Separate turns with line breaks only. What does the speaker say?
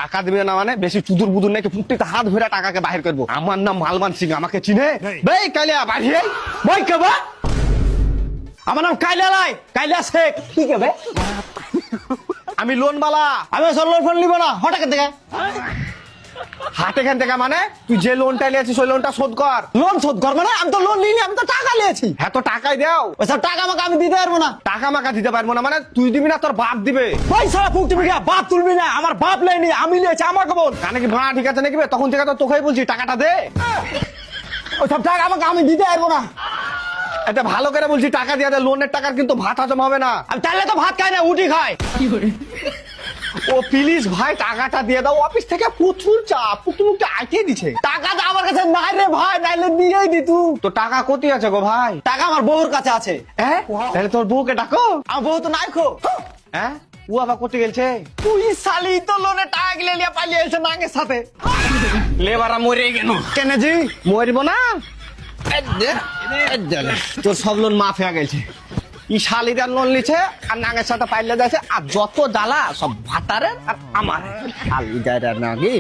টাকা দিবে না মানে বেশি চুদুর বুদুর নাকি ফুটিতে হাত ধরে টাকাকে বাহির করবো। আমার নাম মালমান সিং, আমাকে চিনে? বেই কালিয়া বাড়িয়ে বই কেবা, আমার নাম কাইলা লাই, কাইলা শেখ।
কি কে বে?
আমি লোন বালা।
আমি লোন ফোন নিব না, হঠাৎ থেকে
হাট এখান থেকে মানে তুই যে লোনটা নিয়েছিস ওই লোনটা শোধ কর।
লোন শোধ কর মানে? আমি তো লোন নিইনি, আমি তো টাকা নিয়েছি।
হ্যাঁ তো টাকাই দাও।
ওইসব টাকা আমাকে আমি দিতে পারবো না।
টাকা মাকা দিতে পারবো না মানে তুই দিবি না তোর বাপ দিবে।
পয়সা ফুকটি মিডিয়া বাপ তুলবি না, আমার বাপ নেয়নি, আমি নিয়েছি, আমাকে বল।
কানে কি ভাড়া ঠিক আছে নাকি বে? তখন থেকে তো তোকেই বলছি টাকাটা দে।
ওইসব টাকা আমাকে আমি দিতে পারবো না।
এটা ভালো করে বলছি টাকা দিয়ে দে, লোনের টাকার কিন্তু ভাত হজম হবে না।
আমি তাহলে তো ভাত খাই না, উঠি খাই।
ও প্লিজ ভাই টাকাটা দিয়ে দাও, অফিস থেকে প্রচুর চাপ, তুমি আইটিয়ে দিছে।
টাকা তো আমার কাছে নাই রে ভাই, নাইলে দিয়েই দি তুই।
তো টাকা কোথায় আছে গো ভাই?
টাকা আমার বউর কাছে আছে।
হ্যাঁ তাহলে তোর বউকে ডাকো।
আমার বউ তো নাই খো।
হ্যাঁ ও আবার কোথায় গেছে?
তুই শালি তো লোনে টাকা গিলে নিয়ে পালিয়ে এসে নাঙ্গের সাথে।
লেবারা মরে গেল।
কেন জি?
মরবো না, তোর সব লোন মাফ হয়ে গেছে। ই শালিদার লোন নিচ্ছে আর নাঙের সাথে পাইলে যাচ্ছে, আর যত জ্বালা সব ভাতারে আর আমার শালিদার নাকি।